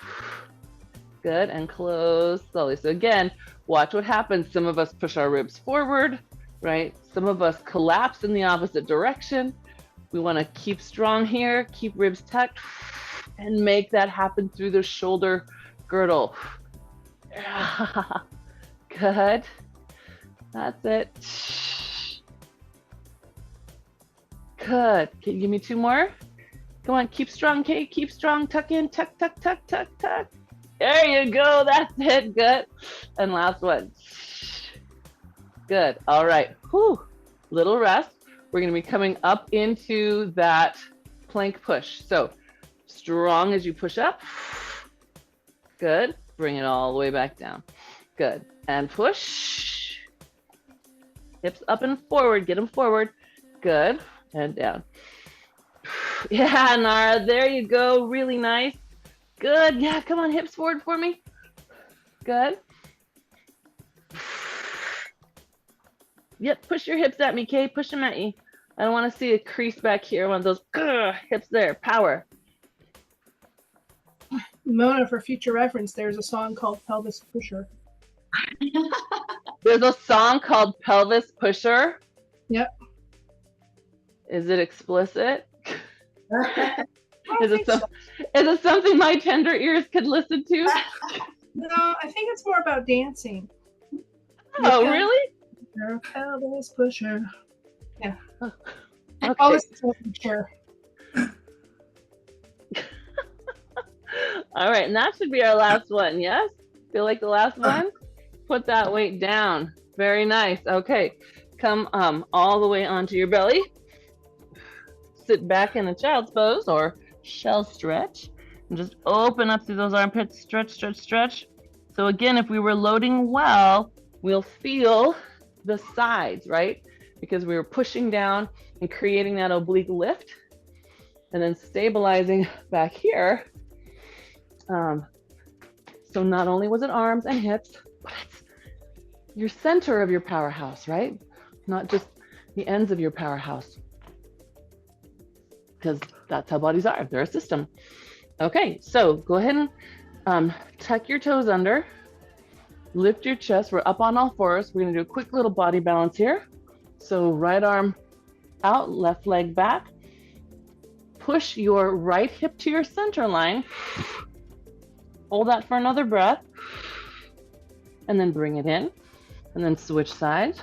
Good. And close slowly. So again, watch what happens. Some of us push our ribs forward, right? Some of us collapse in the opposite direction. We want to keep strong here, keep ribs tucked, and make that happen through the shoulder girdle. Good. That's it. Good. Can you give me two more? Come on, keep strong, Kate. Keep strong. Tuck in, tuck, tuck, tuck, tuck, tuck. There you go. That's it. Good. And last one. Good. All right. Whew. Little rest. We're going to be coming up into that plank push. So strong as you push up. Good. Bring it all the way back down. Good. And push. Hips up and forward. Get them forward. Good. And down. Yeah, Nara. There you go. Really nice. Good. Yeah, come on. Hips forward for me. Good. Yep, push your hips at me, Kay. Push them at you. I don't want to see a crease back here. I want those hips there. Power. Mona, for future reference, there's a song called Pelvis Pusher. There's a song called Pelvis Pusher. Yep. Is it explicit? Is Is it something my tender ears could listen to? No, I think it's more about dancing. Oh, really? Pelvis Pusher. Yeah. Okay. Pelvis Pusher. All right, and that should be our last one, yes? Feel like the last one? Put that weight down. Very nice. Okay, come all the way onto your belly. Sit back in a child's pose or shell stretch. And just open up through those armpits. Stretch, stretch, stretch. So again, if we were loading well, we'll feel the sides, right? Because we were pushing down and creating that oblique lift and then stabilizing back here. So not only was it arms and hips, but it's your center of your powerhouse, right? Not just the ends of your powerhouse. Because that's how bodies are. They're a system. Okay, so go ahead and tuck your toes under. Lift your chest. We're up on all fours. We're gonna do a quick little body balance here. So right arm out, left leg back. Push your right hip to your center line. Hold that for another breath. And then bring it in. And then switch sides.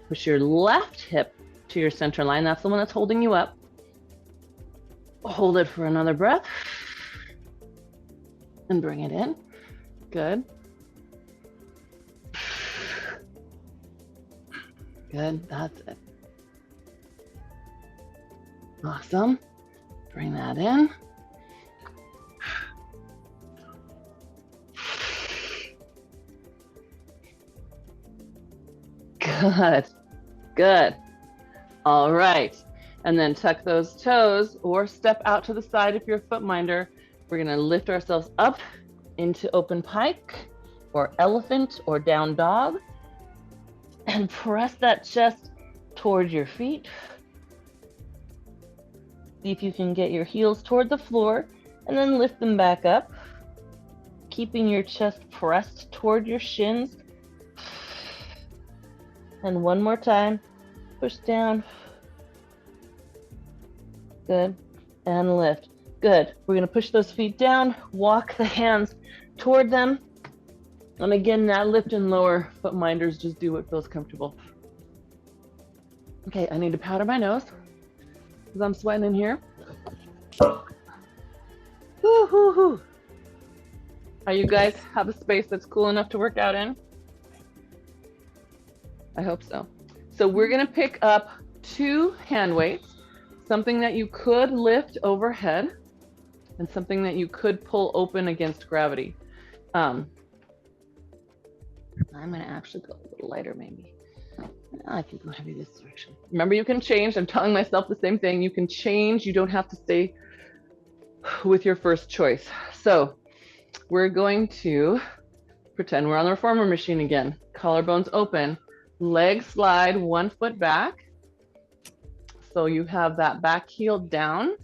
Push your left hip to your center line. That's the one that's holding you up. Hold it for another breath. And bring it in. Good. Good, that's it. Awesome. Bring that in. Good, good. All right. And then tuck those toes or step out to the side if you're a foot minder. We're gonna lift ourselves up into open pike or elephant or down dog and press that chest towards your feet. See if you can get your heels toward the floor and then lift them back up, keeping your chest pressed toward your shins. And one more time, push down. Good, and lift. Good. We're gonna push those feet down, walk the hands toward them. And again, that lift and lower foot minders, just do what feels comfortable. Okay, I need to powder my nose because I'm sweating in here. Woo, hoo, hoo. Are you guys have a space that's cool enough to work out in? I hope so. So we're gonna pick up 2 hand weights, something that you could lift overhead and something that you could pull open against gravity. I'm gonna actually go a little lighter maybe. I can go heavy this direction. Remember, you can change. I'm telling myself the same thing. You can change. You don't have to stay with your first choice. So we're going to pretend we're on the reformer machine again. Collarbones open, legs slide 1 foot back. So you have that back heel down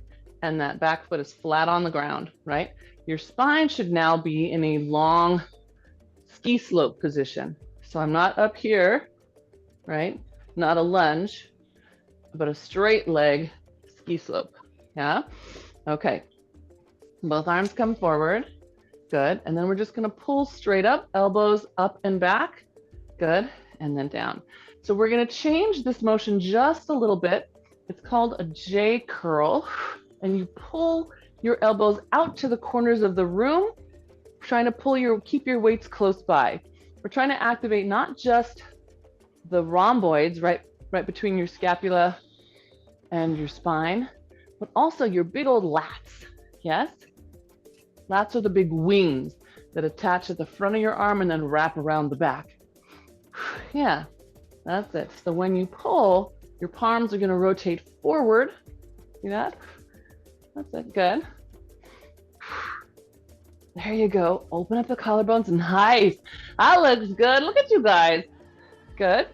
and that back foot is flat on the ground, right? Your spine should now be in a long ski slope position. So I'm not up here, right? Not a lunge, but a straight leg ski slope, yeah? Okay, both arms come forward, good. And then we're just gonna pull straight up, elbows up and back, good, and then down. So we're gonna change this motion just a little bit. It's called a J curl, and you pull your elbows out to the corners of the room, trying to keep your weights close by. We're trying to activate not just the rhomboids right between your scapula and your spine, but also your big old lats, yes? Lats are the big wings that attach at the front of your arm and then wrap around the back. Yeah, that's it. So when you pull, your palms are gonna rotate forward. See that? That's it, good. There you go. Open up the collarbones. Nice. That looks good. Look at you guys. Good.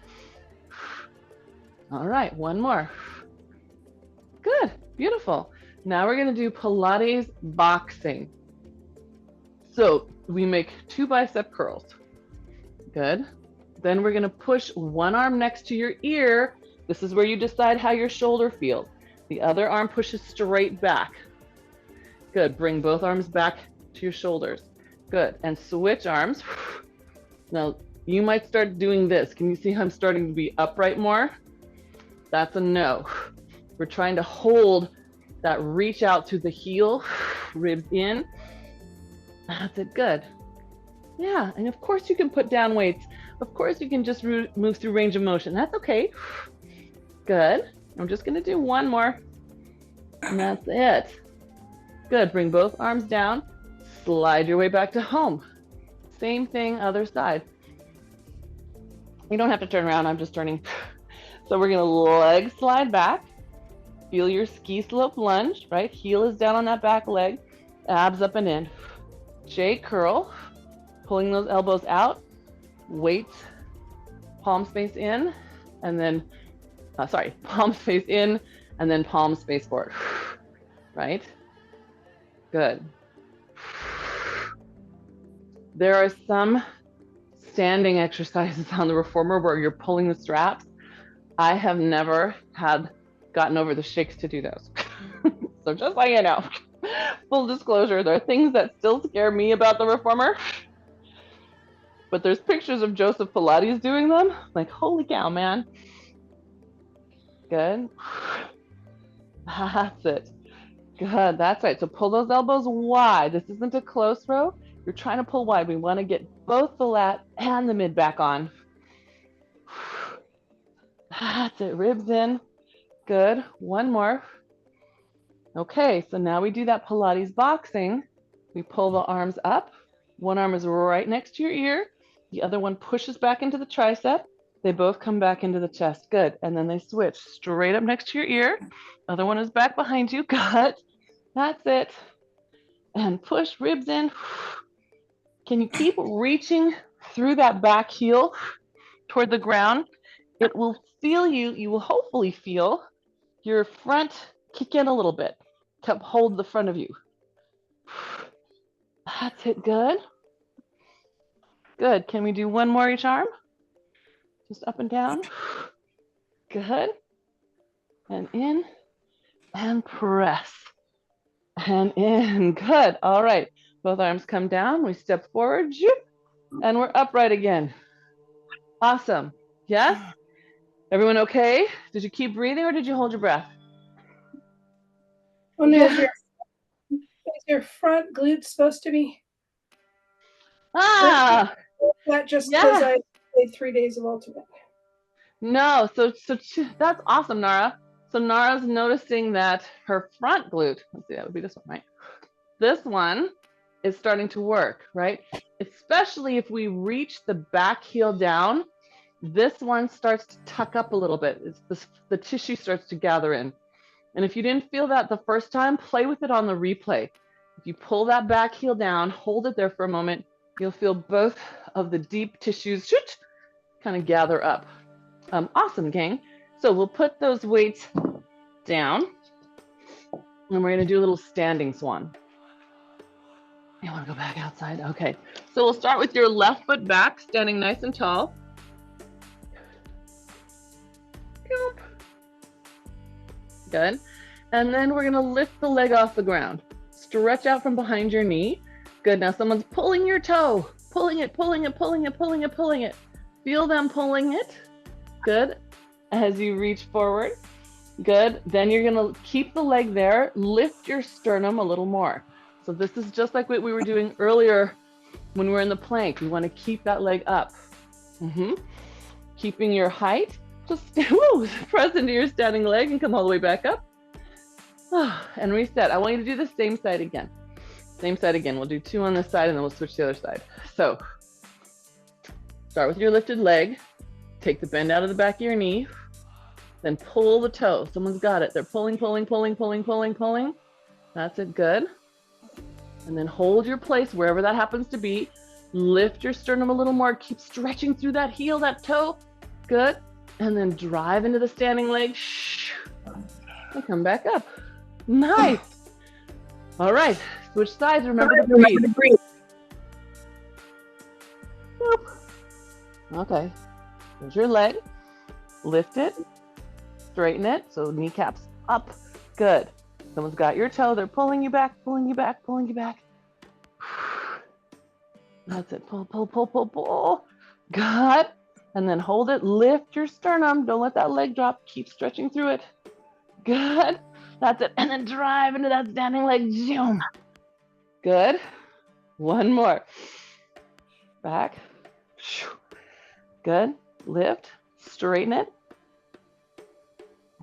All right, one more. Good. Beautiful. Now we're going to do Pilates boxing. So we make 2 bicep curls. Good. Then we're going to push one arm next to your ear. This is where you decide how your shoulder feels. The other arm pushes straight back. Good. Bring both arms back to your shoulders. Good. And switch arms. Now you might start doing this. Can you see how I'm starting to be upright more? That's a no. We're trying to hold that reach out to the heel, ribs in. That's it. Good. Yeah. And of course you can put down weights. Of course you can just move through range of motion. That's okay. Good. I'm just going to do one more. And that's it. Good. Bring both arms down. Slide your way back to home. Same thing, other side. You don't have to turn around. I'm just turning. So we're going to leg slide back. Feel your ski slope lunge, right? Heel is down on that back leg. Abs up and in. J curl. Pulling those elbows out. Weights. Palms face in. And then, palms face in. And then palms face forward. Right? Good. There are some standing exercises on the Reformer where you're pulling the straps. I have never gotten over the shakes to do those. So just so you know, full disclosure, there are things that still scare me about the Reformer, but there's pictures of Joseph Pilates doing them. Like, holy cow, man. Good. That's it. Good, that's right. So pull those elbows wide. This isn't a close row. You're trying to pull wide. We want to get both the lat and the mid back on. That's it, ribs in. Good, one more. Okay, so now we do that Pilates boxing. We pull the arms up. One arm is right next to your ear. The other one pushes back into the tricep. They both come back into the chest. Good, and then they switch straight up next to your ear. Other one is back behind you. Good, that's it. And push ribs in. Can you keep reaching through that back heel toward the ground? It will you will hopefully feel your front kick in a little bit. Hold the front of you. That's it, good. Good, can we do one more each arm? Just up and down. Good. And in, and press. And in, good. All right, both arms come down, we step forward, and we're upright again. Awesome, yes? Everyone okay? Did you keep breathing or did you hold your breath? Oh, no, is your front glute supposed to be? Ah! That just because I played 3 days of ultimate. No, so that's awesome, Nara. So Nara's noticing that her front glute, let's see, that would be this one, right? This one is starting to work, right? Especially if we reach the back heel down, this one starts to tuck up a little bit. The tissue starts to gather in. And if you didn't feel that the first time, play with it on the replay. If you pull that back heel down, hold it there for a moment, you'll feel both of the deep tissues kind of gather up. Awesome, gang. So we'll put those weights down and we're gonna do a little standing swan. You wanna go back outside? Okay. So we'll start with your left foot back, standing nice and tall. Good. And then we're gonna lift the leg off the ground. Stretch out from behind your knee. Good, now someone's pulling your toe. Pulling it, pulling it, pulling it, pulling it, pulling it. Feel them pulling it. Good, as you reach forward. Good, then you're gonna keep the leg there. Lift your sternum a little more. So this is just like what we were doing earlier when we were in the plank. We wanna keep that leg up. Keeping your height. Just press into your standing leg and come all the way back up. And reset. I want you to do the same side again. Same side again. We'll do 2 on this side and then we'll switch to the other side. So start with your lifted leg. Take the bend out of the back of your knee. Then pull the toe. Someone's got it. They're pulling, pulling, pulling, pulling, pulling, pulling. That's it. Good. And then hold your place wherever that happens to be. Lift your sternum a little more. Keep stretching through that heel, that toe. Good. And then drive into the standing leg. And come back up. Nice. All right. Switch sides. Remember to breathe. Okay. There's your leg. Lift it. Straighten it. So kneecaps up. Good. Someone's got your toe. They're pulling you back, pulling you back, pulling you back. That's it. Pull, pull, pull, pull, pull. Good. And then hold it, lift your sternum. Don't let that leg drop. Keep stretching through it. Good. That's it. And then drive into that standing leg. Zoom. Good. One more. Back. Good. Lift. Straighten it.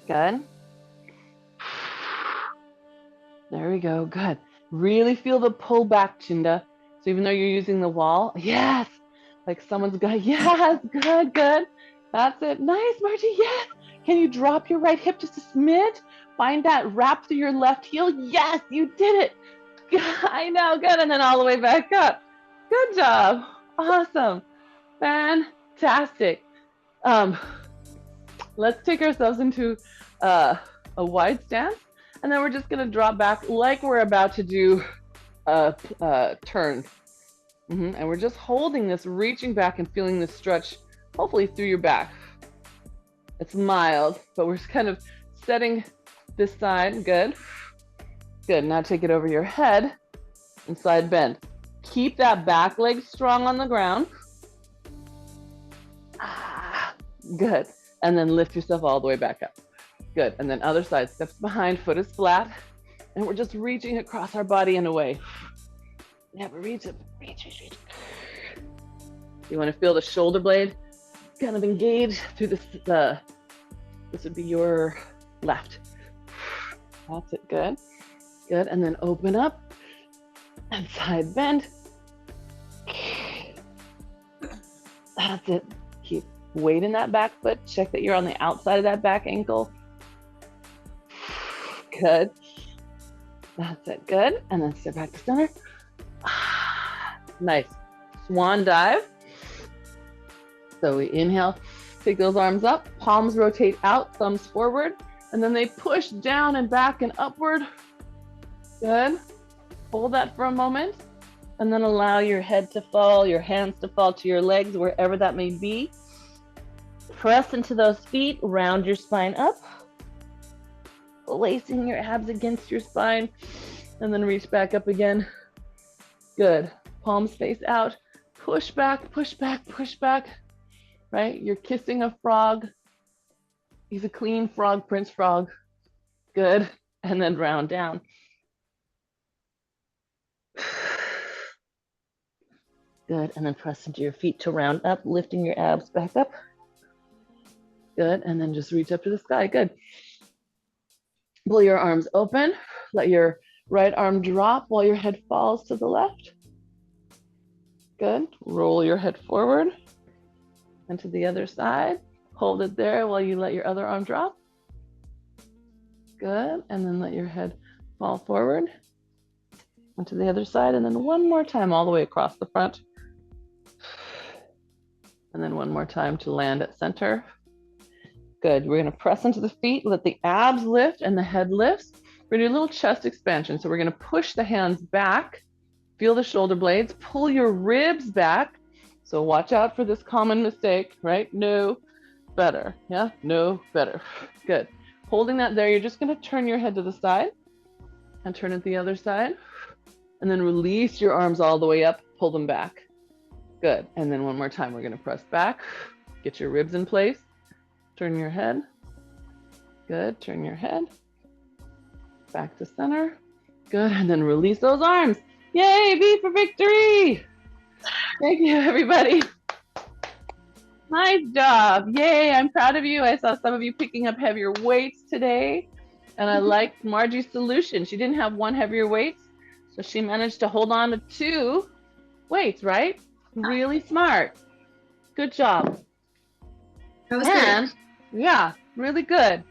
Good. There we go. Good. Really feel the pull back, Chinda. So even though you're using the wall, yes. Like someone's got, yes, good, good. That's it. Nice, Margie, yes. Can you drop your right hip just a smidge? Find that wrap through your left heel. Yes, you did it. I know, good. And then all the way back up. Good job. Awesome. Fantastic. Let's take ourselves into a wide stance. And then we're just gonna drop back like we're about to do a turn. And we're just holding this, reaching back and feeling this stretch, hopefully through your back. It's mild, but we're just kind of setting this side. Good. Good. Now take it over your head and side bend. Keep that back leg strong on the ground. Good. And then lift yourself all the way back up. Good. And then other side, steps behind, foot is flat. And we're just reaching across our body and away. Yeah, but reach it. Reach. You want to feel the shoulder blade kind of engage through this. This would be your left. That's it. Good. Good. And then open up and side bend. That's it. Keep weight in that back foot. Check that you're on the outside of that back ankle. Good. That's it. Good. And then step back to center. Nice. Swan dive. So we inhale, take those arms up, palms rotate out, thumbs forward, and then they push down and back and upward. Good. Hold that for a moment, and then allow your head to fall, your hands to fall to your legs, wherever that may be. Press into those feet, round your spine up, lacing your abs against your spine, and then reach back up again. Good. Palms face out, push back, push back, push back, right? You're kissing a frog. He's a clean frog, Prince Frog. Good. And then round down. Good. And then press into your feet to round up, lifting your abs back up. Good. And then just reach up to the sky. Good. Pull your arms open. Let your right arm drop while your head falls to the left. Good. Roll your head forward and to the other side. Hold it there while you let your other arm drop. Good. And then let your head fall forward and to the other side. And then one more time all the way across the front. And then one more time to land at center. Good. We're going to press into the feet, let the abs lift and the head lifts. We're going to do a little chest expansion. So we're going to push the hands back. Feel the shoulder blades, pull your ribs back. So watch out for this common mistake, right? No, better. Yeah, no, better. Good. Holding that there, you're just going to turn your head to the side and turn it the other side. And then release your arms all the way up, pull them back. Good. And then one more time, we're going to press back, get your ribs in place, turn your head. Good. Turn your head back to center. Good. And then release those arms. Yay, V for victory. Thank you, everybody. Nice job. Yay, I'm proud of you. I saw some of you picking up heavier weights today. And I liked Margie's solution. She didn't have one heavier weight, so she managed to hold on to 2 weights, right? Really smart. Good job. That was And yeah, really good.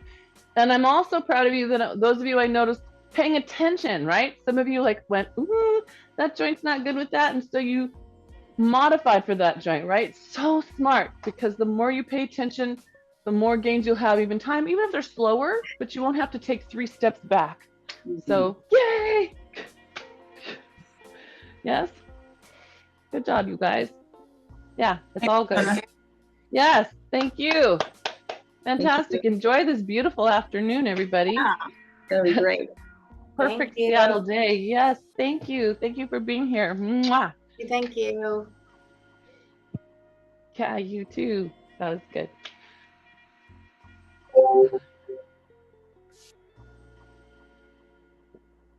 And I'm also proud of you that those of you I noticed paying attention, right? Some of you like went, ooh, that joint's not good with that. And so you modified for that joint, right? So smart, because the more you pay attention, the more gains you'll have even time, even if they're slower, but you won't have to take 3 steps back. So yay. Yes. Good job, you guys. Yeah, it's all good. Yes, thank you. Fantastic. Enjoy this beautiful afternoon, everybody. Yeah, that was great. Perfect Thank you. Seattle day. Yes, thank you. Thank you for being here. Mwah. Thank you. Yeah, you too. That was good.